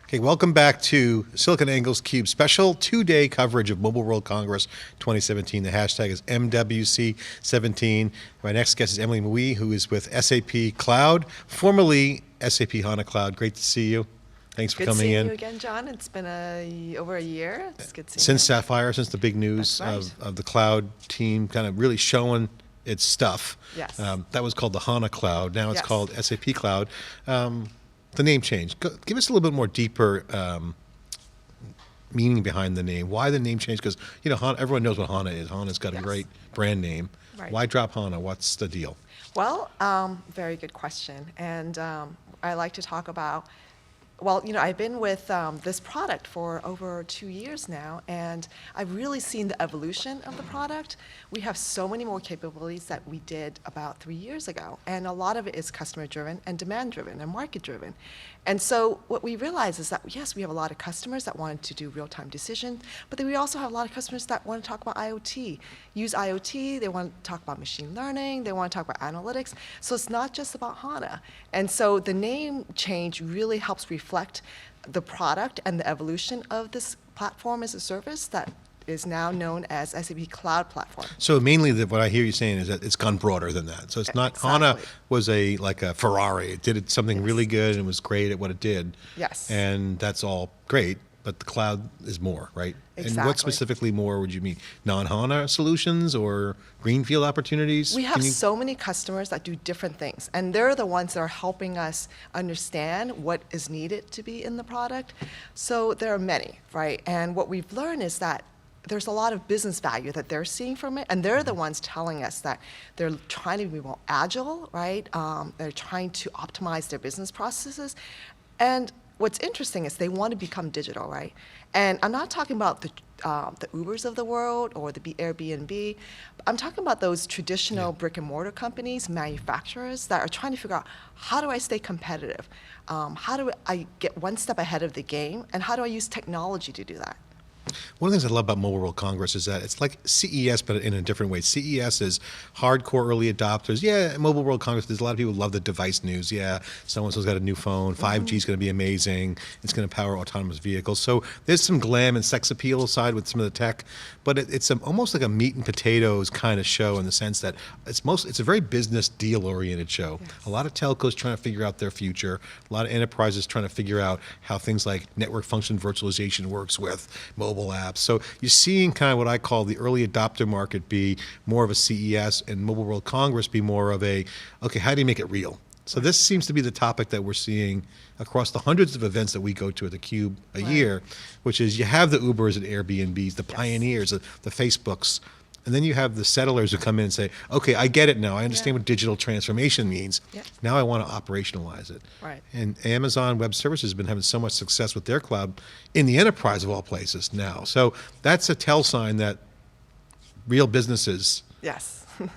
Okay, welcome back to SiliconANGLE's Cube special two-day coverage of Mobile World Congress 2017. The hashtag is MWC17. My next guest is Emily Mui, who is with SAP Cloud, formerly SAP HANA Cloud. Great to see you. Thanks for coming in. Good seeing you again, John. It's been over a year. It's good seeing Since you. Sapphire, since the big news of the cloud team kind of really showing its stuff. Yes. That was called the HANA Cloud. Now it's Yes. called SAP Cloud. The name change. Give us a little bit more deeper meaning behind the name. Why the name change? Because HANA, everyone knows what HANA is. HANA's got a great brand name. Right. Why drop HANA? What's the deal? Well, very good question. And I like to talk about, well, I've been with this product for over 2 years now, and I've really seen the evolution of the product. We have so many more capabilities that we did about 3 years ago, and a lot of it is customer-driven and demand-driven and market-driven. And so what we realize is that, yes, we have a lot of customers that want to do real-time decisions, but then we also have a lot of customers that want to talk about IoT, use IoT, they want to talk about machine learning, they want to talk about analytics. So it's not just about HANA. And so the name change really helps reflect the product and the evolution of this platform as a service that is now known as SAP Cloud Platform. So mainly what I hear you saying is that it's gone broader than that. So it's not HANA was like a Ferrari. It did something really good and was great at what it did. Yes. And that's all great, but the cloud is more, right? Exactly. And what specifically more would you mean? Non-HANA solutions or greenfield opportunities? We have so many customers that do different things, and they're the ones that are helping us understand what is needed to be in the product. So there are many, right? And what we've learned is that there's a lot of business value that they're seeing from it, and they're the ones telling us that they're trying to be more agile, right? They're trying to optimize their business processes. And what's interesting is they want to become digital, right? And I'm not talking about the Ubers of the world or the Airbnb. I'm talking about those traditional brick and mortar companies, manufacturers that are trying to figure out, how do I stay competitive? How do I get one step ahead of the game? And how do I use technology to do that? One of the things I love about Mobile World Congress is that it's like CES, but in a different way. CES is hardcore early adopters. Yeah, Mobile World Congress, there's a lot of people who love the device news. Yeah, so-and-so's got a new phone. 5G is going to be amazing. It's going to power autonomous vehicles. So there's some glam and sex appeal side with some of the tech, but it's almost like a meat and potatoes kind of show in the sense that it's a very business deal-oriented show. Yes. A lot of telcos trying to figure out their future. A lot of enterprises trying to figure out how things like network function virtualization works with mobile apps. So you're seeing kind of what I call the early adopter market be more of a CES and Mobile World Congress be more of a, okay, how do you make it real? So this seems to be the topic that we're seeing across the hundreds of events that we go to at the Cube a year, which is you have the Ubers and Airbnbs, the pioneers, the Facebooks, and then you have the settlers who come in and say, okay, I get it now. I understand what digital transformation means. Now I want to operationalize it. Right. And Amazon Web Services has been having so much success with their cloud in the enterprise of all places now. So that's a tell sign that real businesses,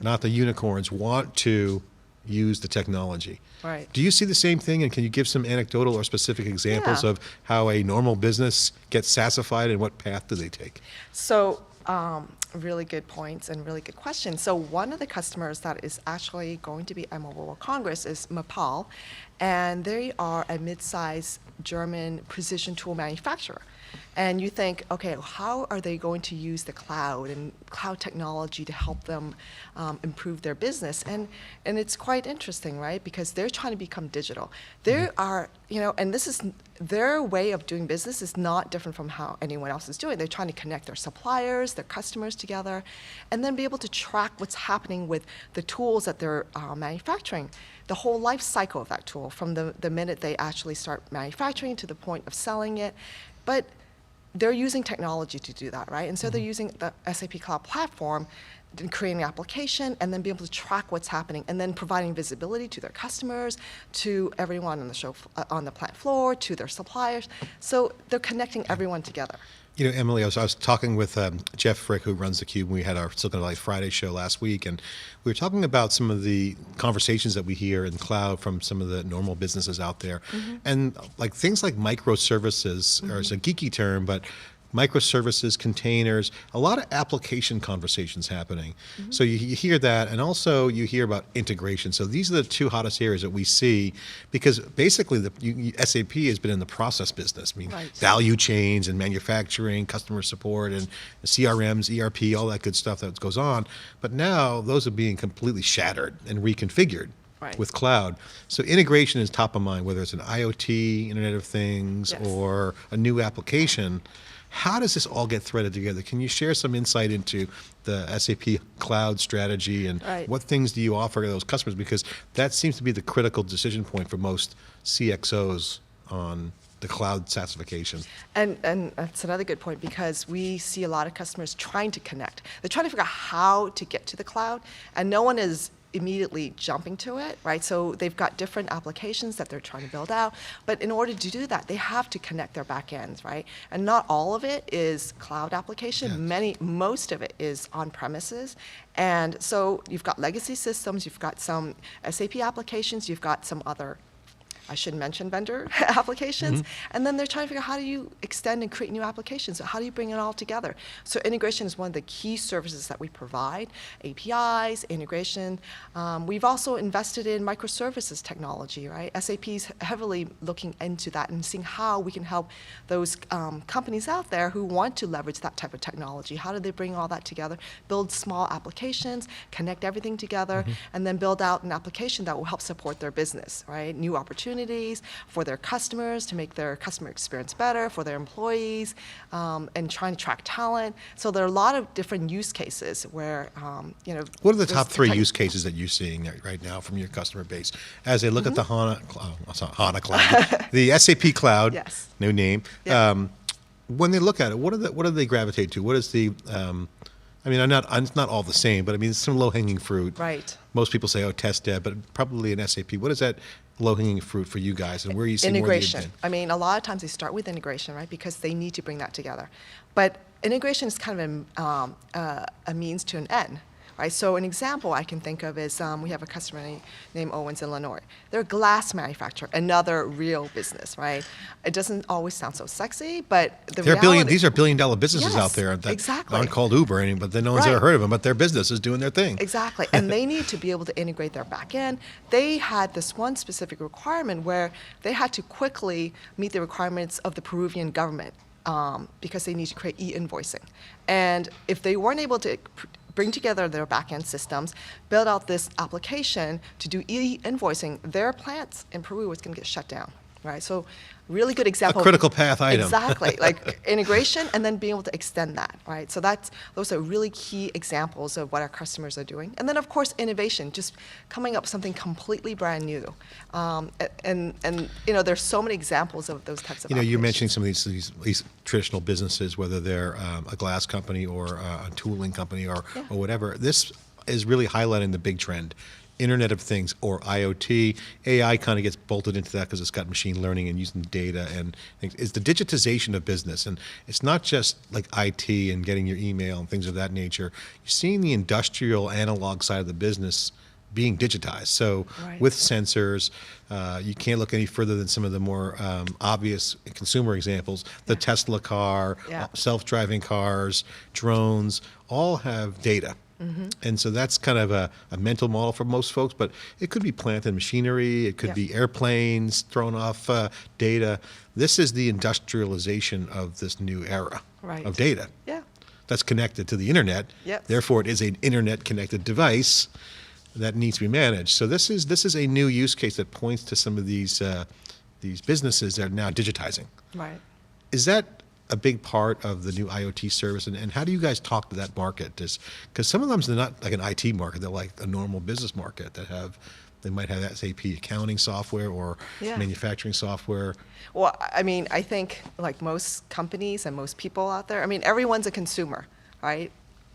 not the unicorns, want to use the technology. Right. Do you see the same thing, and can you give some anecdotal or specific examples of how a normal business gets SaaSified and what path do they take? So really good points and really good questions. So one of the customers that is actually going to be at Mobile World Congress is Mapal, and they are a mid-sized German precision tool manufacturer. And you think, okay, how are they going to use the cloud and cloud technology to help them improve their business? And it's quite interesting, right? Because they're trying to become digital. There are, and this is their way of doing business is not different from how anyone else is doing. They're trying to connect their suppliers, their customers together, and then be able to track what's happening with the tools that they're manufacturing. The whole life cycle of that tool, from the minute they actually start manufacturing to the point of selling it. But they're using technology to do that, right? And so they're using the SAP Cloud Platform to create an application and then be able to track what's happening and then providing visibility to their customers, to everyone on the show, on the plant floor, to their suppliers. So they're connecting everyone together. Emily, I was talking with Jeff Frick, who runs theCUBE, and we had our Silicon Valley Friday show last week, and we were talking about some of the conversations that we hear in cloud from some of the normal businesses out there. And like things like microservices, or it's a geeky term, but microservices, containers, a lot of application conversations happening. So you hear that, and also you hear about integration. So these are the two hottest areas that we see, because basically SAP has been in the process business. I mean, Right. value chains and manufacturing, customer support, and CRMs, ERP, all that good stuff that goes on. But now those are being completely shattered and reconfigured. Right. With cloud. So integration is top of mind, whether it's an IoT, Internet of Things, Yes. or a new application. How does this all get threaded together? Can you share some insight into the SAP cloud strategy, and Right. what things do you offer to those customers? Because that seems to be the critical decision point for most CXOs on the cloud SaaSification. And that's another good point, because we see a lot of customers trying to connect. They're trying to figure out how to get to the cloud, and no one is immediately jumping to it, right? So they've got different applications that they're trying to build out, but in order to do that, they have to connect their back ends, right? And not all of it is cloud application. Yes. Most of it is on premises. And so you've got legacy systems, you've got some SAP applications, you've got some other, I should mention, vendor applications, and then they're trying to figure out, how do you extend and create new applications? So how do you bring it all together? So integration is one of the key services that we provide, APIs, integration. We've also invested in microservices technology, right? SAP's heavily looking into that and seeing how we can help those companies out there who want to leverage that type of technology. How do they bring all that together? Build small applications, connect everything together, and then build out an application that will help support their business, right? New opportunities for their customers, to make their customer experience better, for their employees, and trying to track talent. So there are a lot of different use cases where, What are the there's top three tech- use cases that you're seeing right now from your customer base as they look at the HANA Cloud, the SAP Cloud, Yes. new name? Yeah. When they look at it, what do they gravitate to? What is the I mean, it's not all the same, but I mean, it's some low-hanging fruit. Right. Most people say, oh, test dev, but probably in SAP. What is that low-hanging fruit for you guys, and where you see Integration. more of I mean, a lot of times they start with integration, right? Because they need to bring that together. But integration is kind of a means to an end, right? So an example I can think of is we have a customer named Owens, Illinois. They're a glass manufacturer, another real business, right? It doesn't always sound so sexy, but the reality. These are billion-dollar businesses Yes, out there that exactly. aren't called Uber, but no one's Right. ever heard of them, but their business is doing their thing. Exactly. And they need to be able to integrate their back end. They had this one specific requirement where they had to quickly meet the requirements of the Peruvian government because they need to create e-invoicing. And if they weren't able to bring together their back-end systems, build out this application to do e-invoicing, their plants in Peru was going to get shut down, right? So really good example. A critical path item. Exactly, like integration and then being able to extend that, right? So those are really key examples of what our customers are doing. And then, of course, innovation, just coming up with something completely brand new. And there's so many examples of those types of You're applications. mentioning some of these traditional businesses, whether they're a glass company or a tooling company or whatever. This is really highlighting the big trend. Internet of Things, or IoT. AI kind of gets bolted into that because it's got machine learning and using data and things. It's the digitization of business. And it's not just like IT and getting your email and things of that nature. You're seeing the industrial analog side of the business being digitized. So Right. with sensors, you can't look any further than some of the more obvious consumer examples. The Tesla car, Yeah. self-driving cars, drones, all have data. And so that's kind of a mental model for most folks, but it could be plant and machinery, it could Yeah. be airplanes throwing off data. This is the industrialization of this new era Right. of data Yeah. that's connected to the internet. Yep. Therefore, it is an internet-connected device that needs to be managed. So this is a new use case that points to some of these businesses that are now digitizing. Right. Is that a big part of the new IoT service, and how do you guys talk to that market? Because some of them, they're not like an IT market, they're like a normal business market they might have SAP accounting software or Yeah. manufacturing software. Well, I mean, I think like most companies and most people out there, I mean, everyone's a consumer, right?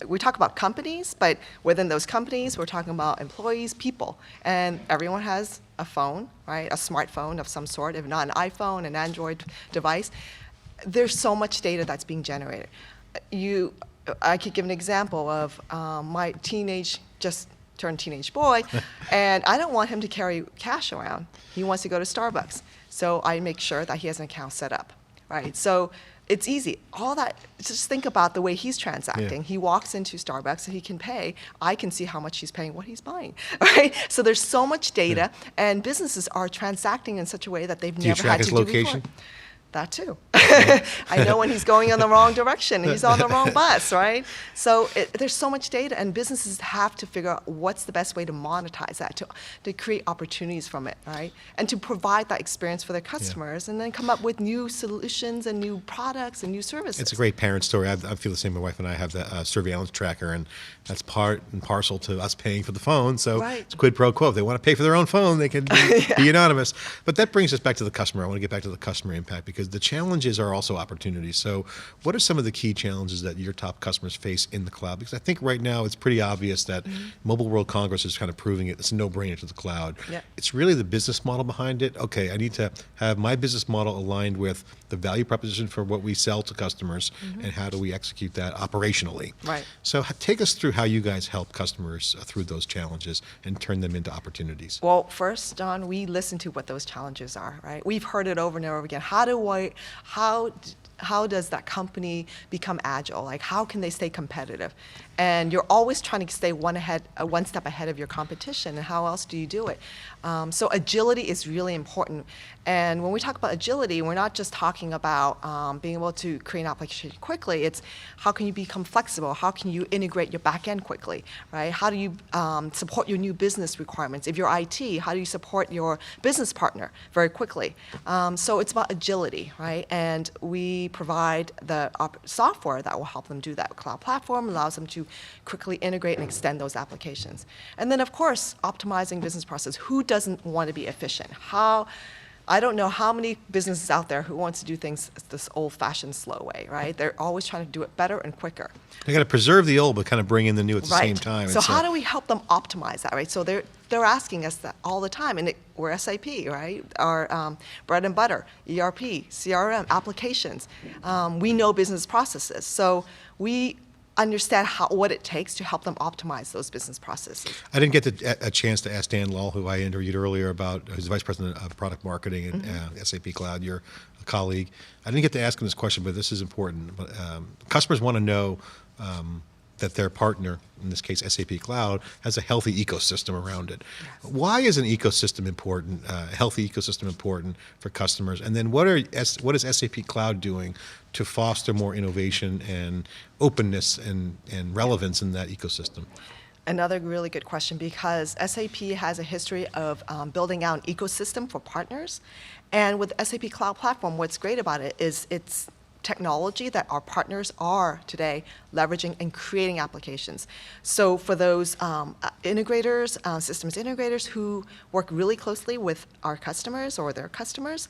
We talk about companies, but within those companies, we're talking about employees, people. And everyone has a phone, right? A smartphone of some sort, if not an iPhone, an Android device. There's so much data that's being generated. I could give an example of my just turned teenage boy, and I don't want him to carry cash around. He wants to go to Starbucks. So I make sure that he has an account set up, right? So It's easy. All that, just think about the way he's transacting. Yeah. He walks into Starbucks and he can pay. I can see how much he's paying, what he's buying, right? So there's so much data, and businesses are transacting in such a way that they've Do you never track had his to location? do before. That too. I know when he's going in the wrong direction, he's on the wrong bus, right? So there's so much data, and businesses have to figure out what's the best way to monetize that, to create opportunities from it, right? And to provide that experience for their customers, and then come up with new solutions and new products and new services. It's a great parent story. I feel the same. My wife and I have the surveillance tracker, and that's part and parcel to us paying for the phone. So Right. it's quid pro quo. If they want to pay for their own phone, they can be anonymous. But that brings us back to the customer. I want to get back to the customer impact, because the challenges are also opportunities. So what are some of the key challenges that your top customers face in the cloud? Because I think right now it's pretty obvious that Mobile World Congress is kind of proving it. It's a no-brainer to the cloud. Yeah. It's really the business model behind it. Okay, I need to have my business model aligned with the value proposition for what we sell to customers, and how do we execute that operationally. Right. So take us through how you guys help customers through those challenges and turn them into opportunities. Well, first, John, we listen to what those challenges are, right? We've heard it over and over again. How does that company become agile? Like, how can they stay competitive? And you're always trying to stay one step ahead of your competition. And how else do you do it? So agility is really important. And when we talk about agility, we're not just talking about being able to create an application quickly. It's how can you become flexible? How can you integrate your back end quickly, right? How do you support your new business requirements? If you're IT, how do you support your business partner very quickly? So it's about agility, right? And we provide the software that will help them do that. Cloud platform allows them to quickly integrate and extend those applications. And then, of course, optimizing business process. Who doesn't want to be efficient? I don't know how many businesses out there who wants to do things this old-fashioned, slow way, right? They're always trying to do it better and quicker. They got to preserve the old, but kind of bring in the new at the Right. same time. So how do we help them optimize that, right? So they're asking us that all the time, and we're SAP, right? Our bread and butter, ERP, CRM, applications. We know business processes, so we understand what it takes to help them optimize those business processes. I didn't get a chance to ask Dan Lull, who I interviewed earlier, about who's Vice President of Product Marketing at SAP Cloud. You're a colleague. I didn't get to ask him this question, but this is important. But, customers want to know that their partner, in this case SAP Cloud, has a healthy ecosystem around it. Yes. Why is an ecosystem important, a healthy ecosystem important for customers? And then what is SAP Cloud doing to foster more innovation and openness and relevance in that ecosystem? Another really good question, because SAP has a history of building out an ecosystem for partners. And with SAP Cloud Platform, what's great about it is it's technology that our partners are today leveraging and creating applications. So for those integrators, systems integrators who work really closely with our customers or their customers,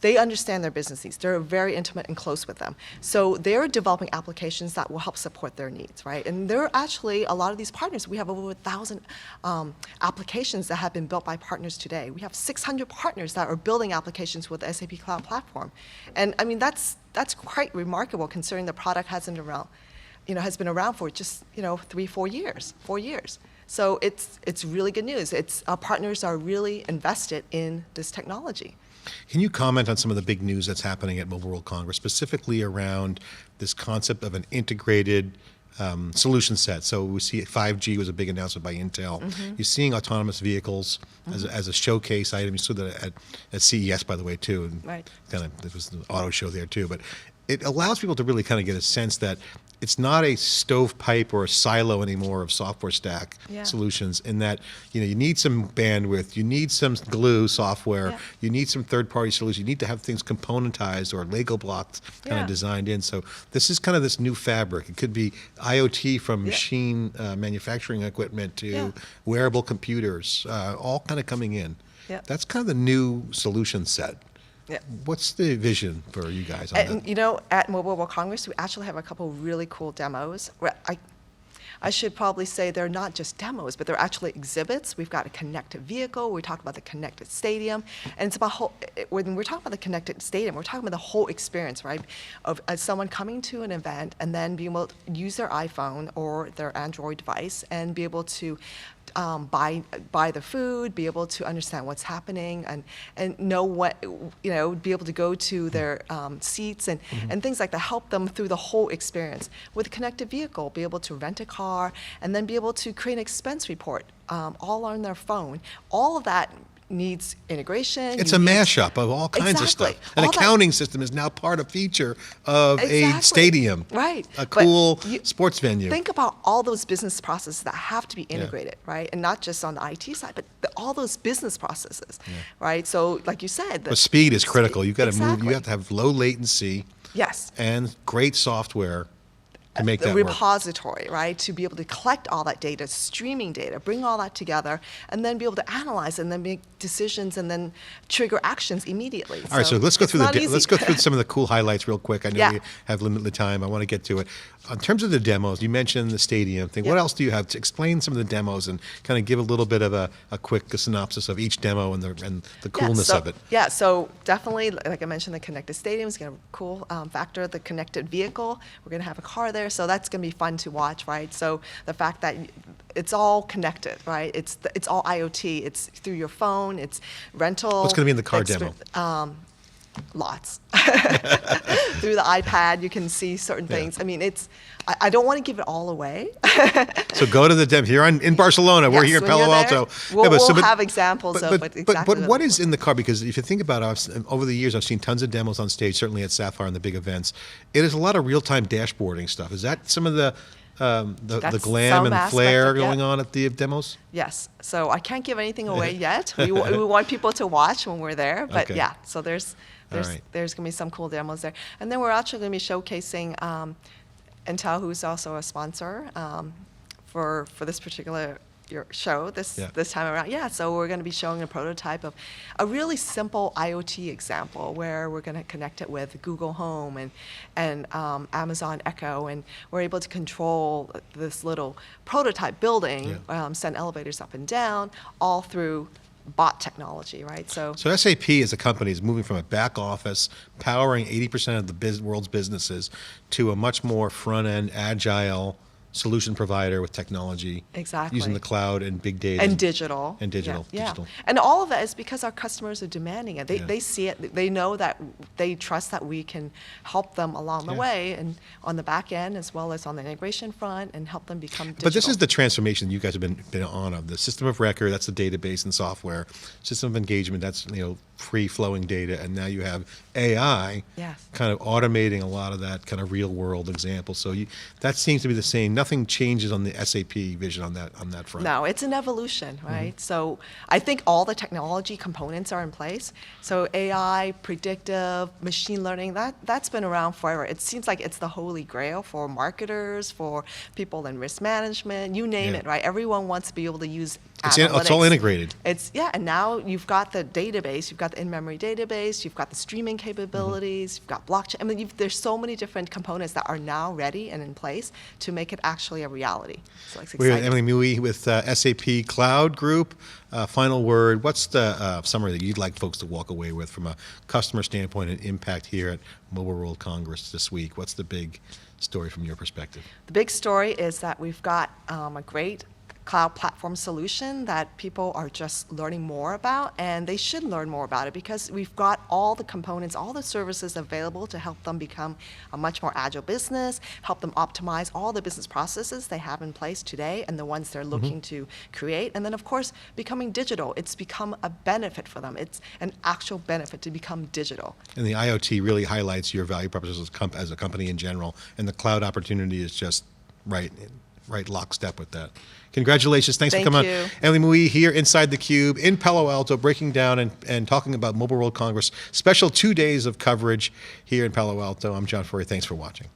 they understand their business needs. They're very intimate and close with them. So they're developing applications that will help support their needs, right? And there are actually a lot of these partners. We have over 1,000 applications that have been built by partners today. We have 600 partners that are building applications with the SAP Cloud Platform. And I mean, that's quite remarkable, considering the product has been around for just 4 years. So it's really good news. Our partners are really invested in this technology. Can you comment on some of the big news that's happening at Mobile World Congress, specifically around this concept of an integrated solution set? So we see 5G was a big announcement by Intel. You're seeing autonomous vehicles as a showcase item. You saw that at CES, by the way, too. And Right. there was an auto show there, too. But it allows people to really kind of get a sense that it's not a stovepipe or a silo anymore of software stack solutions, in that you need some bandwidth, you need some glue software, you need some third-party solutions, you need to have things componentized or Lego blocks kind of designed in. So this is kind of this new fabric. It could be IoT from machine manufacturing equipment to wearable computers, all kind of coming in. That's kind of the new solution set. Yeah. What's the vision for you guys on that? At Mobile World Congress, we actually have a couple really cool demos. I should probably say they're not just demos, but they're actually exhibits. We've got a connected vehicle. We talk about the connected stadium. And it's about when we're talking about the connected stadium, we're talking about the whole experience, right? Of someone coming to an event and then being able to use their iPhone or their Android device and be able to buy the food, be able to understand what's happening, and know what, be able to go to their seats and things like that, help them through the whole experience. With a connected vehicle, be able to rent a car and then be able to create an expense report all on their phone. All of that needs integration. It's a mashup of all kinds of stuff. An accounting system is now part of feature of a stadium, right? A cool sports venue. Think about all those business processes that have to be integrated, right? And not just on the IT side, but all those business processes, right? So, like you said, but speed is critical. You've got to move. You have to have low latency. Yes. And great software to make that the work. Repository, right? To be able to collect all that data, streaming data, bring all that together, and then be able to analyze and then make decisions and then trigger actions immediately. All right, so let's go through let's go through some of the cool highlights real quick. I know we have limited time. I want to get to it. In terms of the demos, you mentioned the stadium thing. What else do you have to explain some of the demos and kind of give a little bit of a quick synopsis of each demo and the coolness of it? Yeah, so definitely, like I mentioned, the connected stadium is going to be a cool factor. The connected vehicle, we're going to have a car there, so that's going to be fun to watch, right? So the fact that it's all connected, right? It's all IoT. It's through your phone. It's rental. What's going to be in the car demo? Lots. Through the iPad, you can see certain things. I mean, I don't want to give it all away. So go to the demo here in Barcelona. We're here in Palo Alto. We'll have examples of what exactly. But what is in the car? Because if you think about it, over the years, I've seen tons of demos on stage, certainly at Sapphire and the big events. It is a lot of real-time dashboarding stuff. Is that some of the glam and flair going on at the demos? Yes. So I can't give anything away yet. We want people to watch when we're there. But yeah, so there's going to be some cool demos there. And then we're actually going to be showcasing Intel, who's also a sponsor for this particular show this time around. Yeah, so we're going to be showing a prototype of a really simple IoT example where we're going to connect it with Google Home and Amazon Echo, and we're able to control this little prototype building, send elevators up and down, all through bot technology, right? So SAP as a company is moving from a back office powering 80% of the world's businesses to a much more front-end, agile solution provider with technology, using the cloud and big data and digital. And all of that is because our customers are demanding it. They see it. They know that they trust that we can help them along the way, and on the back end as well as on the integration front, and help them become digital. But this is the transformation you guys have been on of the system of record. That's the database and software. System of engagement. That's free flowing data, and now you have AI kind of automating a lot of that kind of real world example. So that seems to be the same. Nothing changes on the SAP vision on that front. No, it's an evolution, right? So I think all the technology components are in place. So AI, predictive, machine learning, that's been around forever. It seems like it's the holy grail for marketers, for people in risk management, you name it, right? Everyone wants to be able to use analytics. It's all integrated. And now you've got the database, you've got the in-memory database, you've got the streaming capabilities, you've got blockchain. I mean, there's so many different components that are now ready and in place to make it actually a reality. So it's exciting. We're Emily Mui with SAP Cloud Group. Final word, what's the summary that you'd like folks to walk away with from a customer standpoint and impact here at Mobile World Congress this week? What's the big story from your perspective? The big story is that we've got a great cloud platform solution that people are just learning more about, and they should learn more about it because we've got all the components, all the services available to help them become a much more agile business, help them optimize all the business processes they have in place today and the ones they're looking to create. And then, of course, becoming digital. It's become a benefit for them. It's an actual benefit to become digital. And the IoT really highlights your value proposition as a company in general, and the cloud opportunity is just right lockstep with that. Congratulations. Thanks for coming on. Emily Mui here inside theCUBE in Palo Alto, breaking down and talking about Mobile World Congress. Special 2 days of coverage here in Palo Alto. I'm John Furrier. Thanks for watching.